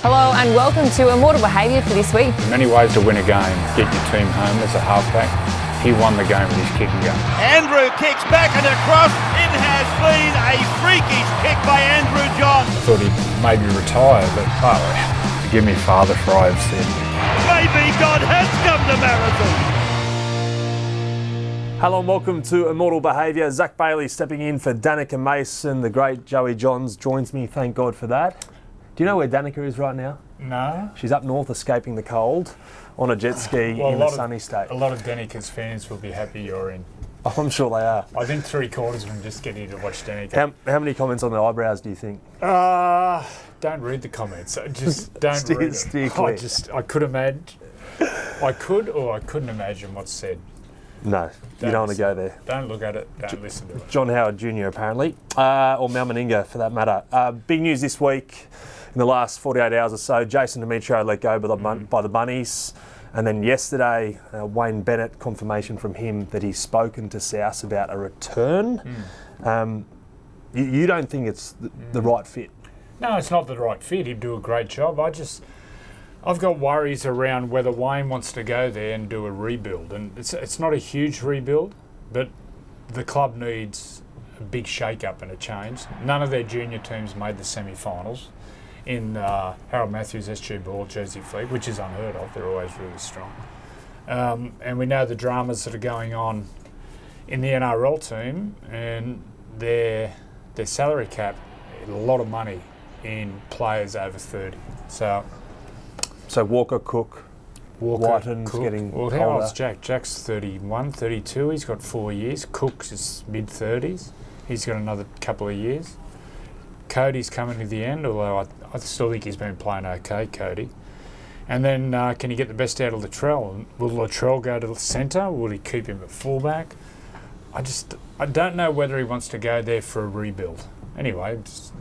Hello and welcome to Immortal Behaviour for this week. Many ways to win a game. Get your team home as a halfback. He won the game with his kicking game. Andrew kicks back and across. It has been a freakish kick by Andrew John. I thought he'd maybe retire, but forgive me, Father, for I have said. Maybe God has come to Marathon. Hello and welcome to Immortal Behaviour. Zach Bailey stepping in for Danica Mason. The great Joey Johns joins me, thank God for that. Do you know where Danica is right now? No. She's up north escaping the cold on a jet ski in the sunny state. A lot of Danica's fans will be happy you're in. Oh, I'm sure they are. I think 3/4 of them just get here to watch Danica. How many comments on the eyebrows do you think? Don't read the comments. Just don't read steer them. clear. I could imagine. I could or I couldn't imagine what's said. No, you don't want to go there. Don't look at it. Don't listen to it. John Howard Jr. apparently, or Mal Meninga for that matter. Big news this week. In the last 48 hours or so, Jason Demetriou let go by the Bunnies. And then yesterday, Wayne Bennett, confirmation from him that he's spoken to South about a return. You don't think it's the right fit? No, it's not the right fit. He'd do a great job. I've got worries around whether Wayne wants to go there and do a rebuild. And it's not a huge rebuild, but the club needs a big shake-up and a change. None of their junior teams made the semi-finals in Harold Matthews' SG Ball Jersey Fleet, which is unheard of. They're always really strong. And we know the dramas that are going on in the NRL team, and their salary cap, a lot of money in players over 30. So Walker, Cook, Whiten's Cook. getting Well, how older. old's Jack? Jack's 31, 32. He's got 4 years. Cook's is mid-30s. He's got another couple of years. Cody's coming to the end, although I still think he's been playing okay, Cody. And then can he get the best out of Latrell? Will Latrell go to the centre? Will he keep him at fullback? I don't know whether he wants to go there for a rebuild. Anyway,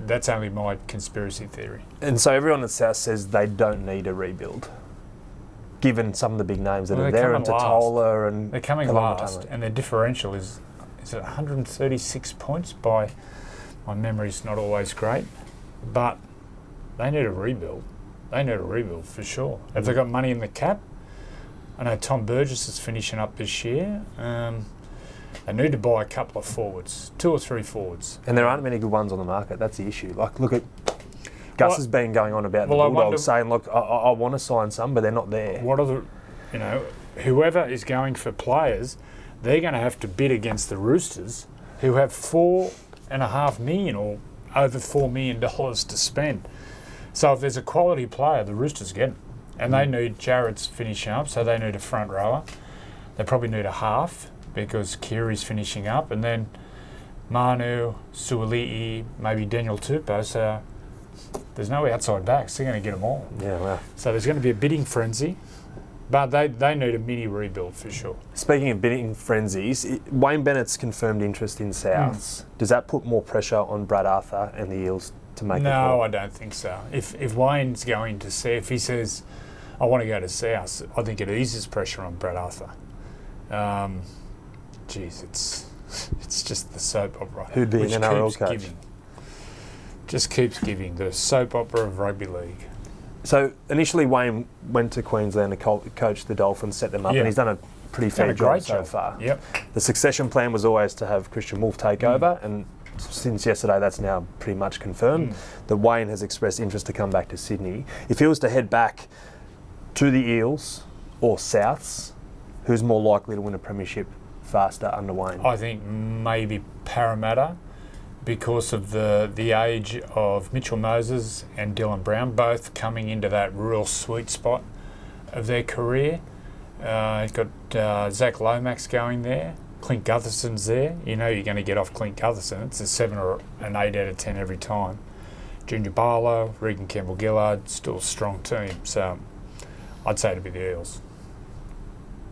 that's only my conspiracy theory. And so everyone at South says they don't need a rebuild, given some of the big names that are there, and Totola and they're coming Kalama last, Tama. and their differential is it 136 points by, my memory's not always great, but they need a rebuild. They need a rebuild for sure. Have they got money in the cap? I know Tom Burgess is finishing up this year. They need to buy a couple of forwards, 2 or 3 forwards. And there aren't many good ones on the market. That's the issue. Like, look at Gus has been going on about the I Bulldogs, saying, look, I want to sign some, but they're not there. What are whoever is going for players, they're going to have to bid against the Roosters, who have $4.5 million or over $4 million to spend. So if there's a quality player, the Roosters get him. And they need Jarrett's finishing up, so they need a front rower. They probably need a half, because Kiri's finishing up, and then Manu, Suoli'i, maybe Daniel Tupou, so there's no outside backs. They're going to get them all. Yeah, wow. So there's going to be a bidding frenzy, but they need a mini rebuild for sure. Speaking of bidding frenzies, Wayne Bennett's confirmed interest in Souths. Does that put more pressure on Brad Arthur and the Eels to make a call? No, I don't think so. If Wayne's going to see, if he says, I want to go to South, I think it eases pressure on Brad Arthur. It's just the soap opera. Who'd be an NRL coach? Just keeps giving. The soap opera of rugby league. So initially Wayne went to Queensland to coach the Dolphins, set them up, and he's done a pretty fair job so far. Yep. The succession plan was always to have Christian Wolf take over, and since yesterday that's now pretty much confirmed that Wayne has expressed interest to come back to Sydney. If he was to head back to the Eels or Souths, who's more likely to win a premiership faster under Wayne? I think maybe Parramatta, because of the age of Mitchell Moses and Dylan Brown, both coming into that real sweet spot of their career. You've got Zach Lomax going there. Clint Gutherson's there. You know you're going to get off Clint Gutherson. It's a 7 or an 8 out of 10 every time. Junior Barlow, Regan Campbell-Gillard, still a strong team. So I'd say it'd be the Eels.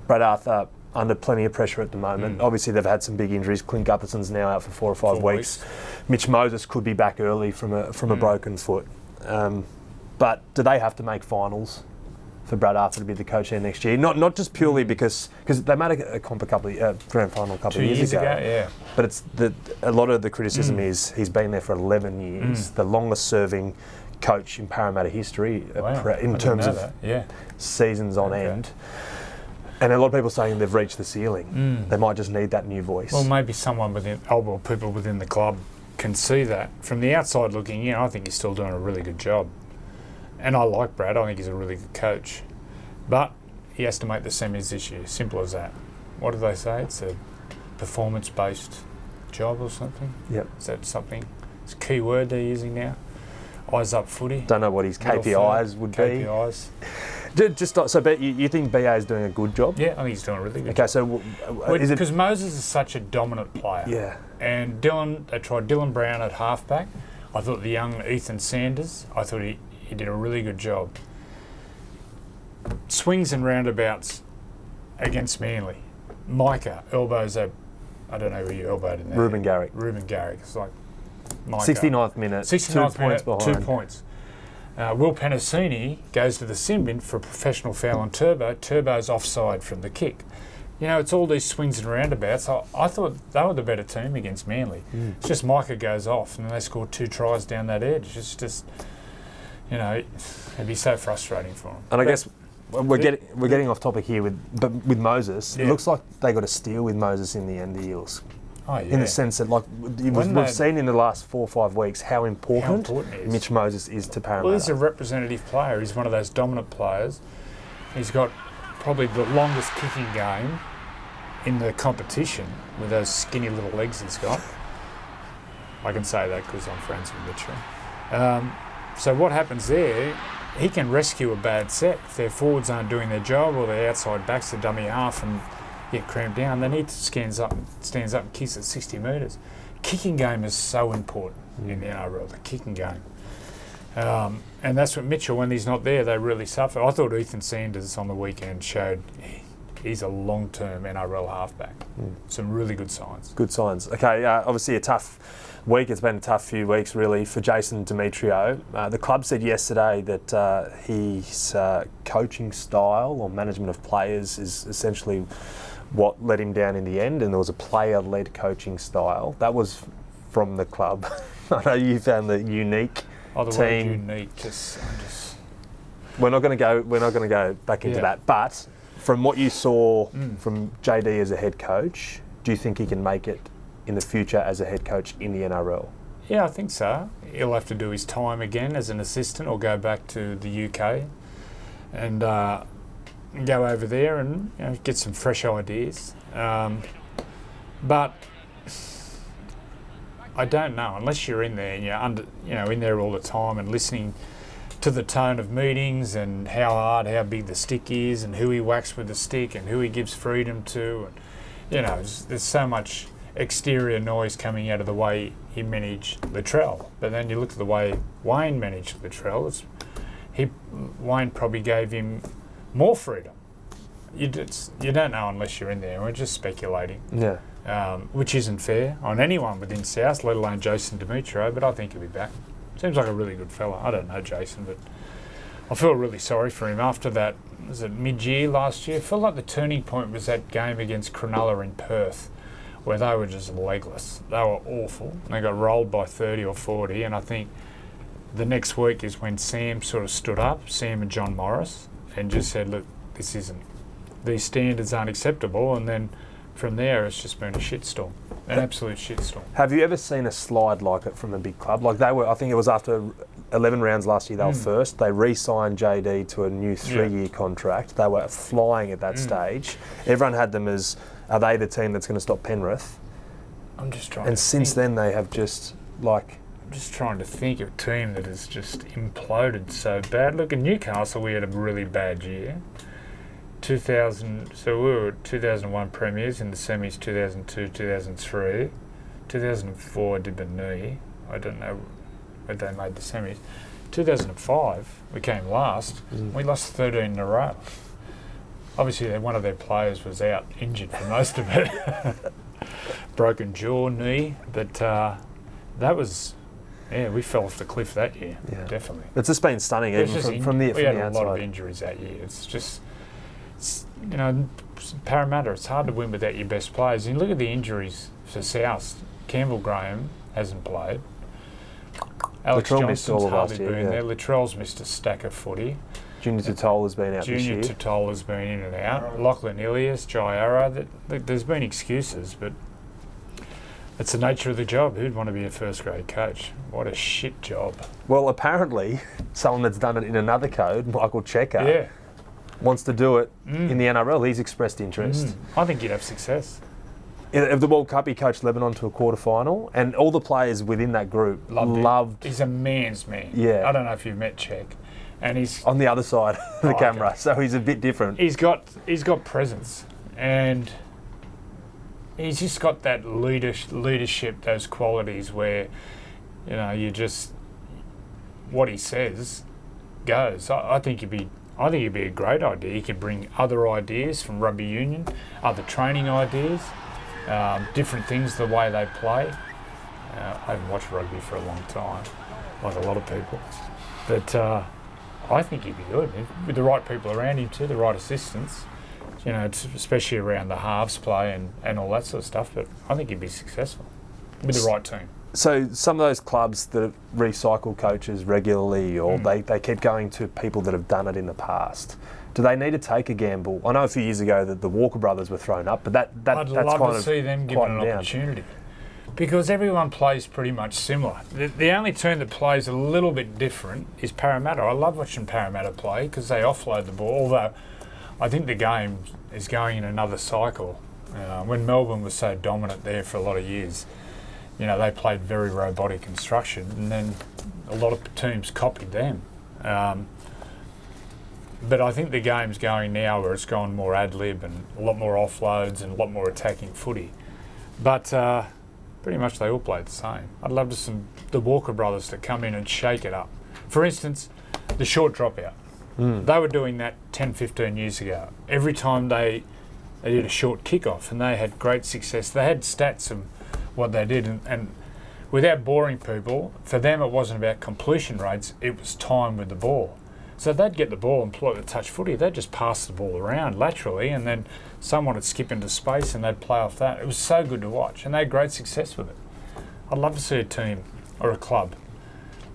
Brad Arthur under plenty of pressure at the moment. Obviously they've had some big injuries. Clint Gutherson's now out for 4 or 5 weeks. Mitch Moses could be back early from a broken foot. But do they have to make finals for Brad Arthur to be the coach there next year? Not just purely because they made a grand final a couple of years ago. Yeah. But it's a lot of the criticism is he's been there for 11 years, the longest serving coach in Parramatta history Wow, in terms of seasons on end. And a lot of people saying they've reached the ceiling. They might just need that new voice. Well, maybe someone people within the club can see that. From the outside looking in, I think he's still doing a really good job. And I like Brad. I think he's a really good coach. But he has to make the semis this year. Simple as that. What do they say? It's a performance-based job or something? Yep. Is that something? It's a key word they're using now. Eyes up footy. Don't know what his KPIs would be. KPIs. But you think BA is doing a good job? Yeah, I think he's doing a really good job. Okay, so is it... Because Moses is such a dominant player. Yeah. And they tried Dylan Brown at halfback. I thought the young Ethan Sanders, I thought he did a really good job. Swings and roundabouts against Manly. Micah elbows I don't know who you elbowed in there. Ruben Garrick. It's like Micah. 69th minute. 69th 2 points behind. 2 points. Will Penasini goes to the sin bin for a professional foul on Turbo. Turbo's offside from the kick. You know, it's all these swings and roundabouts. I thought they were the better team against Manly. It's just Micah goes off and then they scored 2 tries down that edge. It's just, you know, it'd be so frustrating for them. And I guess we're getting off topic here with Moses. It looks like they got a steal with Moses in the end, the Eels. Oh, yeah. In the sense that, like, we've seen in the last 4 or 5 weeks how important Mitch Moses is to Parramatta. Well, he's a representative player. He's one of those dominant players. He's got probably the longest kicking game in the competition with those skinny little legs he's got. I can say that because I'm friends with Mitchell. So what happens there, he can rescue a bad set. If their forwards aren't doing their job or their outside backs, the dummy half, and get cramped down, then he stands up and kicks at 60 metres. Kicking game is so important in the NRL, the kicking game. And that's what Mitchell, when he's not there, they really suffer. I thought Ethan Sanders on the weekend showed he's a long-term NRL halfback. Some really good signs. Good signs. Okay, obviously a tough week. It's been a tough few weeks, really, for Jason Demetriou. The club said yesterday that his coaching style or management of players is essentially what let him down in the end, and there was a player-led coaching style. That was from the club. I know you found the unique the team. Word unique, We're not going to go back into that. But from what you saw from JD as a head coach, do you think he can make it in the future as a head coach in the NRL? Yeah, I think so. He'll have to do his time again as an assistant or go back to the UK and go over there and get some fresh ideas. But I don't know, unless you're in there and you're in there all the time and listening to the tone of meetings and how big the stick is and who he whacks with the stick and who he gives freedom to. And, there's so much exterior noise coming out of the way he managed Latrell. But then you look at the way Wayne managed Latrell, Wayne probably gave him more freedom. You don't know unless you're in there. We're just speculating. Yeah. Which isn't fair on anyone within South, let alone Jason Demetriou, but I think he'll be back. Seems like a really good fella. I don't know Jason, but I feel really sorry for him. After that, was it mid-year last year? I felt like the turning point was that game against Cronulla in Perth, where they were just legless. They were awful. They got rolled by 30 or 40, and I think the next week is when Sam sort of stood up, Sam and John Morris, and just said, look, these standards aren't acceptable, and then from there it's just been a shitstorm, an absolute shitstorm. Have you ever seen a slide like it from a big club? Like I think it was after 11 rounds last year, they were first. They re-signed JD to a new 3-year contract. They were flying at that stage. Everyone had them as, are they the team that's going to stop Penrith? I'm just trying and to since think. then they have just I'm just trying to think of a team that has just imploded so bad. Look, in Newcastle we had a really bad year. 2000, so we were 2001 premiers in the semis, 2002, 2003. 2004 did the knee. I don't know whether they made the semis. 2005 we came last. We lost 13 in a row. Obviously one of their players was out injured for most of it. Broken jaw, knee, but that was... Yeah, we fell off the cliff that year, definitely. It's just been stunning, even from the outside. We had a lot of injuries that year. It's just... Parramatta, it's hard to win without your best players. And you look at the injuries for South. Campbell Graham hasn't played. Alex Latrell missed Johnson's all of last hardly year, been yeah. there. Latrell's missed a stack of footy. Junior Tatola's been out this Junior year. Tatola's been in and out. Lachlan Ilias, Jaira. There's been excuses, but it's the nature of the job. Who'd want to be a first-grade coach? What a shit job. Well, apparently, someone that's done it in another code, Michael Cheika, Yeah. wants to do it in the NRL. He's expressed interest. I think you'd have success. Of the World Cup, he coached Lebanon to a quarter-final, and all the players within that group loved He's a man's man. Yeah. I don't know if you've met Check. And he's on the other side of the camera, okay. so he's a bit different. He's got presence, and he's just got that leadership, those qualities where, you know, you just what he says goes. I think it'd be a great idea. He could bring other ideas from rugby union, other training ideas, different things, the way they play. I haven't watched rugby for a long time, like a lot of people, but I think he'd be good with the right people around him too, the right assistants. You know, especially around the halves play and all that sort of stuff. But I think he'd be successful with the right team. So some of those clubs that recycle coaches regularly, or they keep going to people that have done it in the past, do they need to take a gamble? I know a few years ago that the Walker brothers were thrown up, but I'd that's love kind to of see them given an down. opportunity, because everyone plays pretty much similar. The only team that plays a little bit different is Parramatta. I love watching Parramatta play because they offload the ball, although I think the game is going in another cycle. When Melbourne was so dominant there for a lot of years, you know, they played very robotic construction, and then a lot of teams copied them. But I think the game's going now where it's gone more ad-lib and a lot more offloads and a lot more attacking footy. But pretty much they all played the same. I'd love to see the Walker brothers to come in and shake it up. For instance, the short dropout. They were doing that 10, 15 years ago. Every time they did a short kickoff, and they had great success. They had stats of what they did, and without boring people, for them it wasn't about completion rates, it was time with the ball. So they'd get the ball and play the touch footy. They'd just pass the ball around laterally, and then someone would skip into space and they'd play off that. It was so good to watch, and they had great success with it. I'd love to see a team or a club.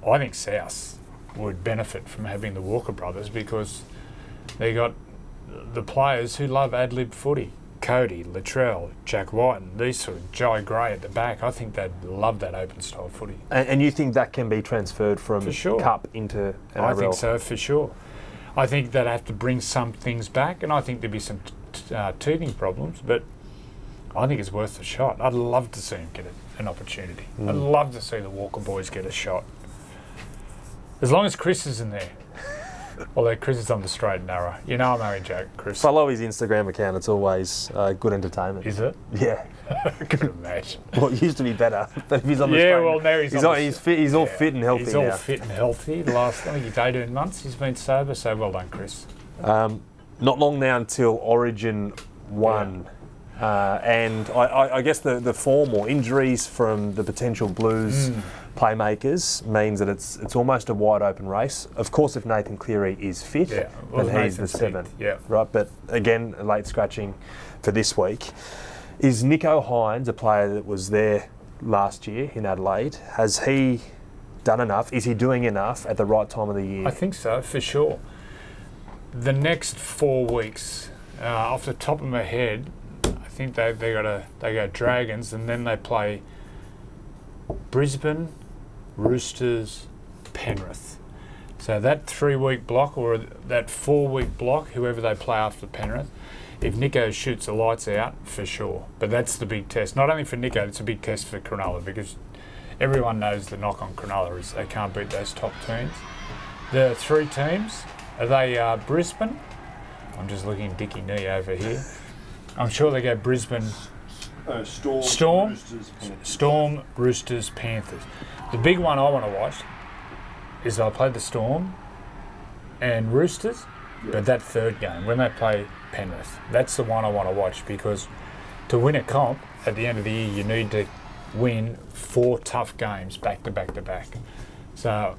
I think South would benefit from having the Walker brothers, because they got the players who love ad-lib footy. Cody, Latrell, Jack White, and these sort of Jai Gray at the back. I think they'd love that open style footy. And you think that can be transferred from Cup into NRL? I think so, for sure. I think they'd have to bring some things back, and I think there'd be some teething problems, but I think it's worth a shot. I'd love to see him get an opportunity. I'd love to see the Walker boys get a shot. As long as Chris is in there. Although Chris is on the straight and narrow. You know I'm only joking, Chris. Follow his Instagram account. It's always good entertainment. Is it? Yeah. Could imagine. Well, it used to be better, but if he's on the Yeah, straight, well, now he's all fit and healthy He's now. all fit and healthy. The last, I think it's 18 months he's been sober, so well done, Chris. Not long now until Origin 1. And I guess the form or injuries from the potential Blues playmakers means that it's almost a wide open race. Of course, if Nathan Cleary is fit, then he's the 7th. Right, but again, a late scratching for this week. Is Nicho Hynes, a player that was there last year in Adelaide, has he done enough? Is he doing enough at the right time of the year? I think so, for sure. The next 4 weeks, off the top of my head, I think they go Dragons, and then they play Brisbane, Roosters, Penrith. So that 3-week block, or that 4-week block, whoever they play after Penrith, if Nicho shoots the lights out, for sure. But that's the big test. Not only for Nicho, it's a big test for Cronulla, because everyone knows the knock on Cronulla is they can't beat those top teams. The 3 teams, are they Brisbane? I'm just looking Dickie Knee over here. I'm sure they go Brisbane, Storm, Roosters, Panthers. The big one I want to watch is they'll play the Storm and Roosters, but that third game, when they play Penrith, that's the one I want to watch, because to win a comp at the end of the year, you need to win 4 tough games back to back to back. So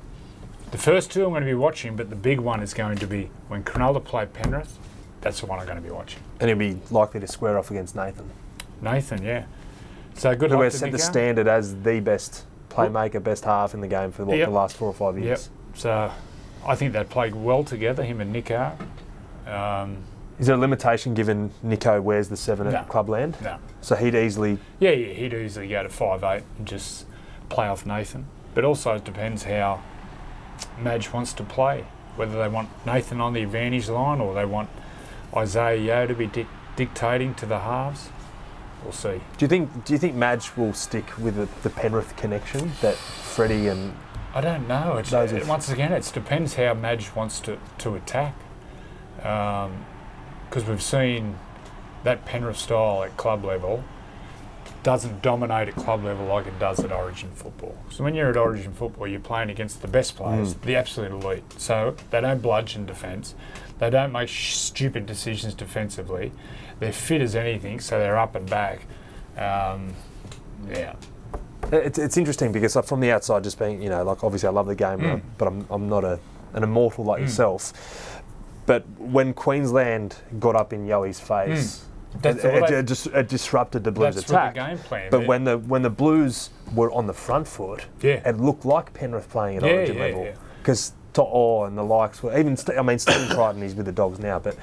the first 2 I'm going to be watching, but the big one is going to be when Cronulla play Penrith. That's the one I'm going to be watching. And he'll be likely to square off against Nathan. Nathan, yeah. So good Who luck has to set the Nicho. standard as the best playmaker, best half in the game for the last 4 or 5 years. Yep. So I think they played well together, him and Nico. Is there a limitation given Nico wears the 7 at Clubland? No. So he'd easily... Yeah, he'd easily go to 5'8" and just play off Nathan. But also it depends how Madge wants to play. Whether they want Nathan on the advantage line or they want Isaiah Yeo to be dictating to the halves. We'll see. Do you think Madge will stick with the Penrith connection that Freddie and... I don't know. Once again, it depends how Madge wants to attack. Because we've seen that Penrith style at club level doesn't dominate at club level like it does at Origin football. So when you're at Origin football, you're playing against the best players, the absolute elite. So they don't bludgeon defence. They don't make stupid decisions defensively. They're fit as anything, so they're up and back. It's interesting because from the outside, just being, obviously I love the game, but I'm not an immortal like yourself. But when Queensland got up in Yoey's face, it disrupted the Blues' attack. The game plan. But when the Blues were on the front foot, it looked like Penrith playing at Origin level. Because To'o and the likes were Stephen Crichton, he's with the Dogs now, but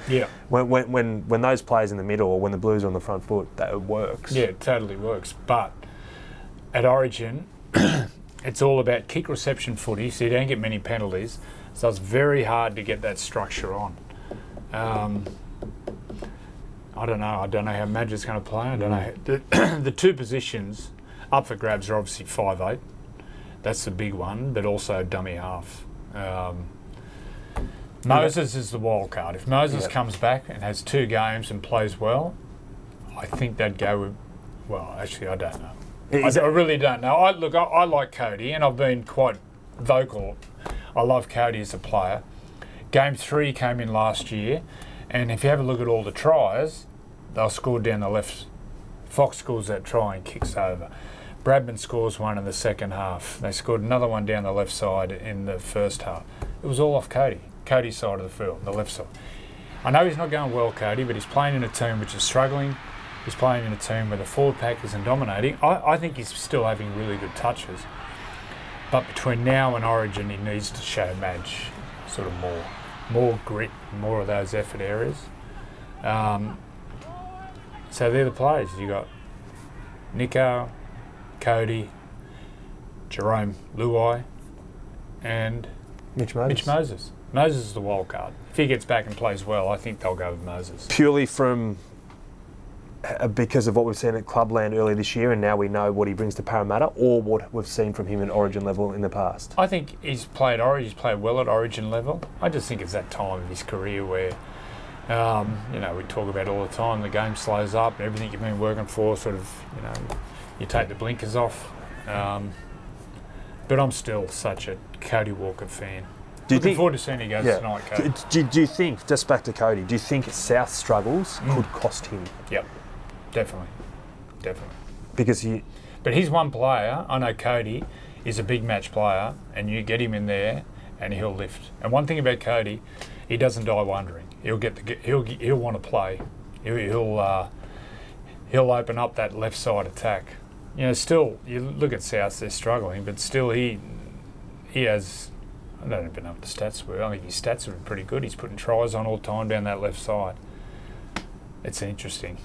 when those players in the middle or when the Blues are on the front foot, it works. Yeah, it totally works. But at Origin, it's all about kick reception footy, so you don't get many penalties. So it's very hard to get that structure on. I don't know. I don't know how Madge is going to play. I don't know. The two positions up for grabs are obviously 5'8". That's the big one, but also dummy half. Moses is the wild card. If Moses comes back and has 2 games and plays well, I think they'd go with... Well, actually, I don't know. I really don't know. I like Cody, and I've been quite vocal. I love Cody as a player. Game 3 came in last year, and if you have a look at all the tries, they'll score down the left. Fox scores that try and kicks over. Bradman scores one in the second half. They scored another one down the left side in the first half. It was all off Cody's side of the field, the left side. I know he's not going well, Cody, but he's playing in a team which is struggling. He's playing in a team where the forward pack isn't dominating. I think he's still having really good touches. But between now and Origin, he needs to show Madge sort of more grit, more of those effort areas. So they're the players. You got Nico, Cody, Jerome Luai, and Mitch Moses. Moses is the wild card. If he gets back and plays well, I think they'll go with Moses. Purely because of what we've seen at Clubland earlier this year, and now we know what he brings to Parramatta, or what we've seen from him at Origin level in the past? I think he's played well at Origin level. I just think it's that time of his career where, we talk about all the time, the game slows up, and everything you've been working for sort of, you take the blinkers off. But I'm still such a Cody Walker fan. Looking forward to seeing he goes tonight, Cody. Do you think, just back to Cody, do you think South struggles could cost him? Yep, definitely. But he's one player. I know Cody is a big match player, and you get him in there, and he'll lift. And one thing about Cody, he doesn't die wondering. He'll want to play. He'll open up that left side attack. Still, you look at South, they're struggling, but still he has... I don't even know what the stats were. I think his stats are pretty good. He's putting tries on all the time down that left side. It's interesting.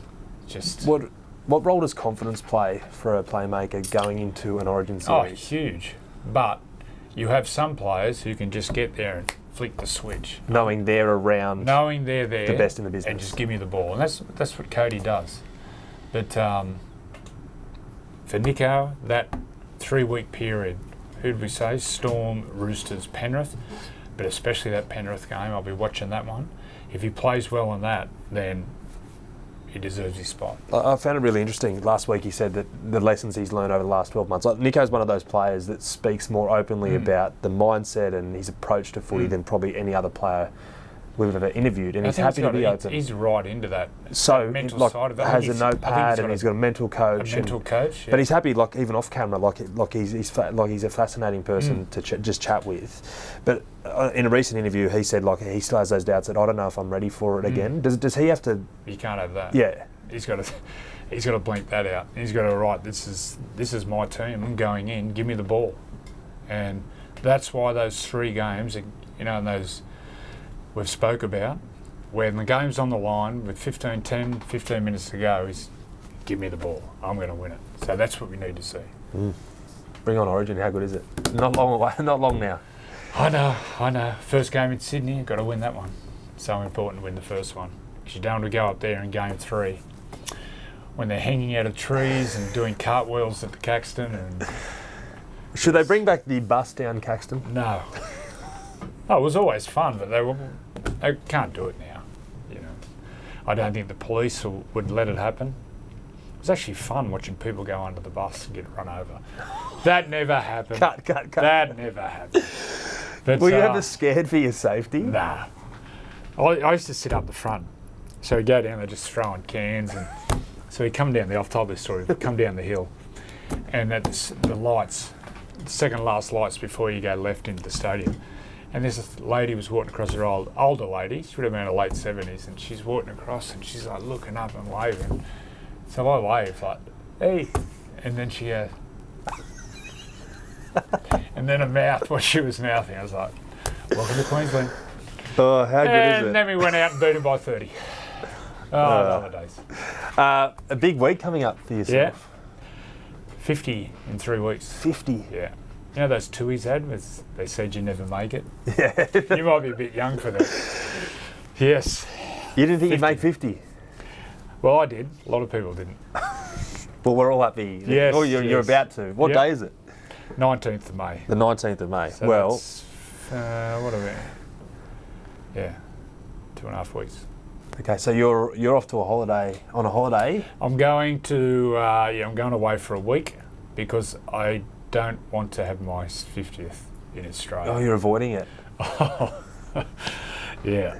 What role does confidence play for a playmaker going into an Origin series? Oh, huge. But you have some players who can just get there and flick the switch. Knowing they're around. Knowing they're there. The best in the business. And just give me the ball. And that's what Cody does. But for Nico, that 3-week period, who did we say? Storm, Roosters, Penrith. But especially that Penrith game, I'll be watching that one. If he plays well in that, then he deserves his spot. I found it really interesting. Last week he said that the lessons he's learned over the last 12 months. Nico's one of those players that speaks more openly about the mindset and his approach to footy than probably any other player we've ever interviewed, and he's happy to be open. He's right into that. So, mental side of it. Has a notepad and he's got a mental coach. Yeah. But he's happy, even off camera, he's a fascinating person to just chat with. But in a recent interview, he said he still has those doubts that I don't know if I'm ready for it again. Does he have to? You can't have that. Yeah. he's got to blink that out. He's got to right. This is my team. I'm going in. Give me the ball, and that's why those 3 games, you know, and those we've spoke about, when the game's on the line with 15 minutes to go, is give me the ball. I'm going to win it. So that's what we need to see. Bring on Origin. How good is it? Not long away. Not long now. I know. First game in Sydney, you've got to win that one. So important to win the first one. Because you don't want to go up there in game 3 when they're hanging out of trees and doing cartwheels at the Caxton. And should they bring back the bus down Caxton? no. Oh, it was always fun, but they can't do it now. You know, I don't think the police would let it happen. It was actually fun watching people go under the bus and get run over. That never happened. Cut. That never happened. But, Were you ever scared for your safety? Nah. I used to sit up the front. So we go down there just throwing cans. And so we come down there. I've told this story. We come down the hill. And that's the lights, the second last lights before you go left into the stadium. And there's a lady was walking across her older lady. She would have been in her late 70s. And she's walking across and she's like looking up and waving. So I wave like, hey. And then she goes, and then her mouth, what she was mouthing, I was like, welcome to Queensland. Oh, how good is it? And then we went out and beat them by 30. Other days. A big week coming up for yourself. Yeah. 50 in 3 weeks. 50? Yeah. You know those tours had with, they said you never make it? Yeah. You might be a bit young for that. Yes. You didn't think you'd make 50? Well, I did. A lot of people didn't. Well, we're all happy. Yes. Oh, you're about to. What day is it? 19th of May. The 19th of May. So well, that's, what are we? Yeah, 2.5 weeks. Okay, so you're off to a holiday. On a holiday? I'm going to I'm going away for a week because I don't want to have my 50th in Australia. Oh, you're avoiding it. Yeah.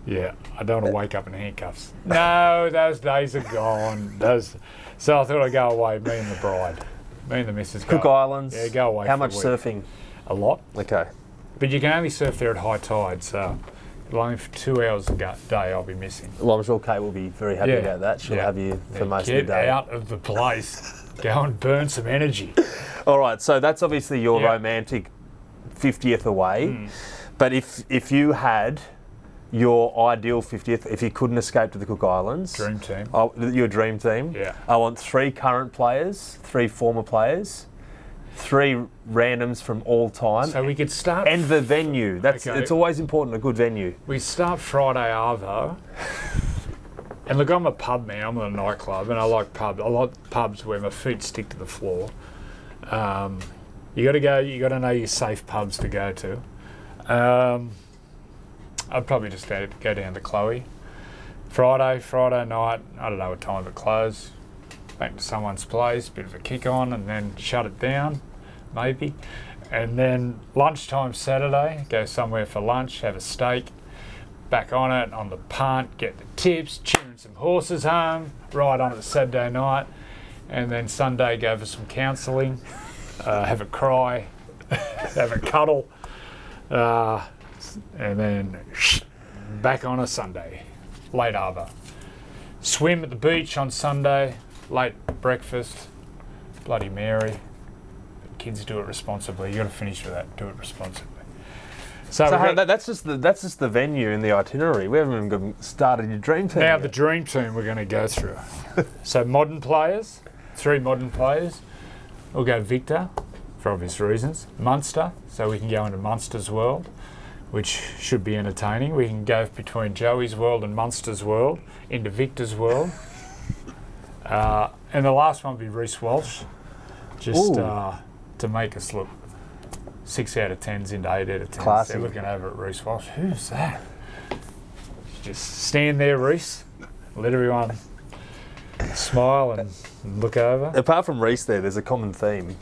Yeah, I don't want to wake up in handcuffs. No, those days are gone. So I thought I'd go away, me and the bride. Me and the missus go. Cook Islands? Yeah, go away How for much a week. surfing? A lot. Okay. But you can only surf there at high tide, so only for 2 hours a day I'll be missing. Well, I'm sure Kate will be very happy about that. She'll have you for most of the day. Get out of the place. Go and burn some energy. All right, so that's obviously your romantic 50th away. But if you had your ideal 50th, if you couldn't escape to the Cook Islands. Dream team. Your dream team. Yeah. I want 3 current players, 3 former players, 3 randoms from all time. So we could start. And the venue. It's always important, a good venue. We start Friday Arvo. And look, I'm a pub man. I'm in a nightclub, and I like pubs. I like pubs where my feet stick to the floor. You got to go. You got to know your safe pubs to go to. I'd probably just go down to Chloe. Friday night. I don't know what time it close. Back to someone's place. Bit of a kick on, and then shut it down, maybe. And then lunchtime Saturday. Go somewhere for lunch. Have a steak. Back on it, on the punt, get the tips, cheering some horses home, ride on it Saturday night, and then Sunday go for some counselling, have a cry, have a cuddle, and then back on a Sunday, late arvo. Swim at the beach on Sunday, late breakfast, Bloody Mary. Kids do it responsibly. You got to finish with that. Do it responsibly. So that's just the venue and the itinerary. We haven't even started your dream team. Now yet. the dream team we're going to go through. So modern players, 3 modern players. We'll go Victor, for obvious reasons. Munster, so we can go into Munster's world, which should be entertaining. We can go between Joey's world and Munster's world into Victor's world. And the last one will be Reece Walsh, just to make us look 6 out of 10s into 8 out of 10s. Classy. They're looking over at Reece Walsh. Who's that? Just stand there, Reece. Let everyone smile and look over. Apart from Reece there's a common theme.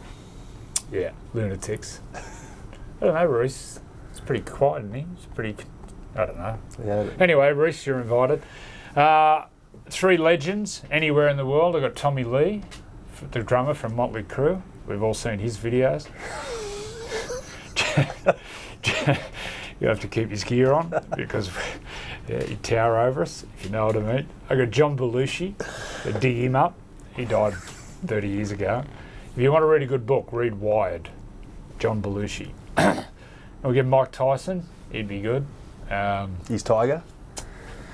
Yeah, lunatics. I don't know, Reece. It's pretty quiet, isn't he? It's pretty, I don't know. Yeah. Anyway, Reece, you're invited. 3 legends anywhere in the world. I've got Tommy Lee, the drummer from Motley Crue. We've all seen his videos. You have to keep his gear on because he'd tower over us, if you know what I mean. I got John Belushi, they dig him up. He died 30 years ago. If you want to read a good book, read Wired, John Belushi. We'll get Mike Tyson, he'd be good. He's Tiger.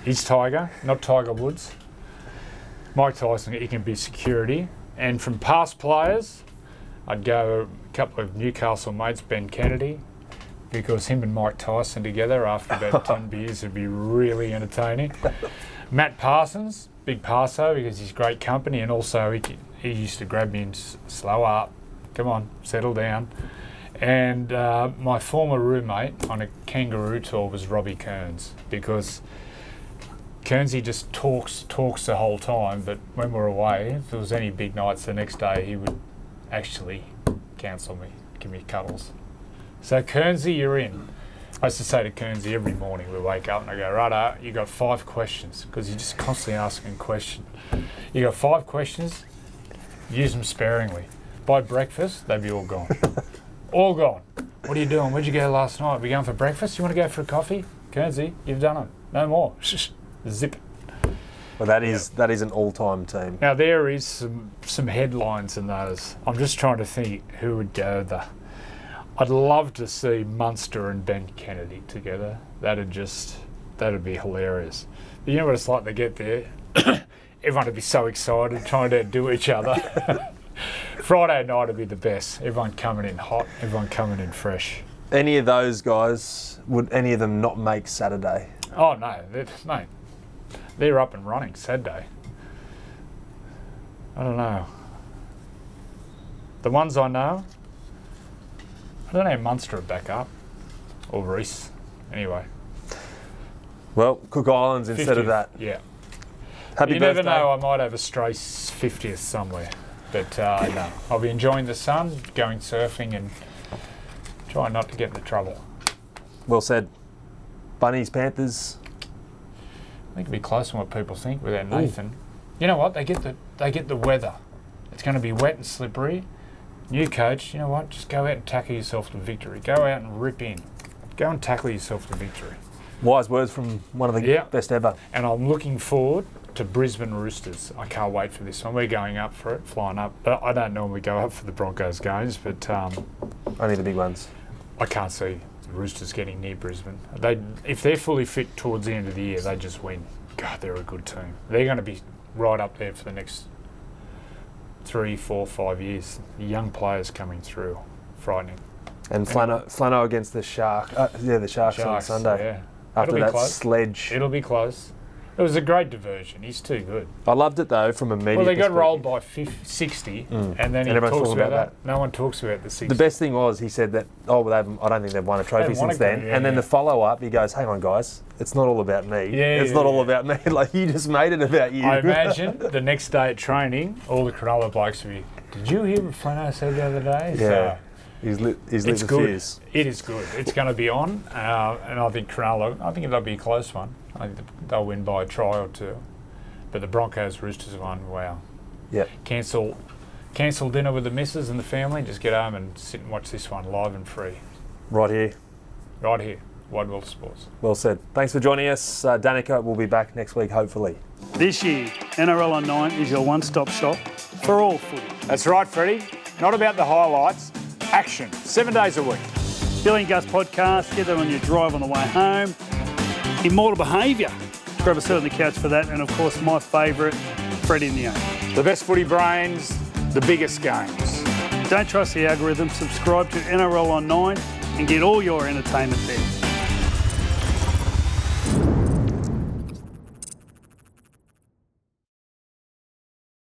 He's Tiger, not Tiger Woods. Mike Tyson, he can be security. And from past players, I'd go a couple of Newcastle mates, Ben Kennedy, because him and Mike Tyson together after about 10 beers would be really entertaining. Matt Parsons, big Parso, because he's great company, and also he used to grab me and slow up. Come on, settle down. And my former roommate on a kangaroo tour was Robbie Kearns, because Kearnsy just talks the whole time, but when we're away, if there was any big nights the next day, he would actually counsel me, give me cuddles. So Kearnsy, you're in. I used to say to Kearnsy every morning we wake up and I go, righto, you got 5 questions, because you're just constantly asking questions. You got 5 questions, use them sparingly. By breakfast, they'd be all gone. All gone. What are you doing? Where'd you go last night? We going for breakfast? You want to go for a coffee? Kearnsy, you've done it. No more. Zip. Well, that is an all-time team. Now there is some headlines in those. I'm just trying to think who would go there. I'd love to see Munster and Ben Kennedy together. That'd be hilarious. But you know what it's like to get there? Everyone would be so excited trying to outdo each other. Friday night would be the best. Everyone coming in hot, everyone coming in fresh. Any of those guys, would any of them not make Saturday? Oh no, mate. They're up and running Saturday. I don't know. The ones I know, I don't know if Munster are back up. Or Reese. Anyway. Well, Cook Islands instead 50th, of that. Yeah. Happy you birthday. never know, I might have a stray 50th somewhere. But no, I'll be enjoying the sun, going surfing and trying not to get into trouble. Well said. Bunnies, Panthers. I think it'll be close on what people think without Nathan. Ooh. You know what? They get the weather. It's going to be wet and slippery. New coach, you know what? Just go out and tackle yourself to victory. Go out and rip in. Go and tackle yourself to victory. Wise words from one of the best ever. And I'm looking forward to Brisbane Roosters. I can't wait for this one. We're going up for it, flying up. But I don't normally go up for the Broncos games, but only the big ones. I can't see the Roosters getting near Brisbane. If they're fully fit towards the end of the year, they just win. God, they're a good team. They're going to be right up there for the next 3, 4, 5 years. The young players coming through, frightening. And Flano against the Sharks. The Sharks on Sunday. Yeah. After that close. sledge. It'll be close. It was a great diversion. He's too good. I loved it though from a media Well, they got perspective. rolled by 60, and then he talks about that. No one talks about the 60. The best thing was he said that, I don't think they've won a trophy since then. And then the follow-up, he goes, hang on guys, it's not all about me. It's not all about me. Like, you just made it about you. I imagine the next day at training, all the Cronulla blokes will be, did you hear what Flano said the other day? Yeah. He's lit the fuse. It is good. It's going to be on, and I think Cronulla, that'll be a close one. I think they'll win by a try or two. But the Broncos Roosters one, wow. Yeah. Cancel dinner with the missus and the family. Just get home and sit and watch this one live and free. Right here. Right here. Wide World Sports. Well said. Thanks for joining us. Danica will be back next week, hopefully. This year, NRL on 9 is your one-stop shop for all footy. That's right, Freddie. Not about the highlights. Action. 7 days a week. Billy and Gus podcast. Get that on your drive on the way home. Immortal Behaviour. Grab a seat on the couch for that. And, of course, my favourite, Freddie in the Own. The best footy brains, the biggest games. Don't trust the algorithm. Subscribe to NRL on 9 and get all your entertainment there.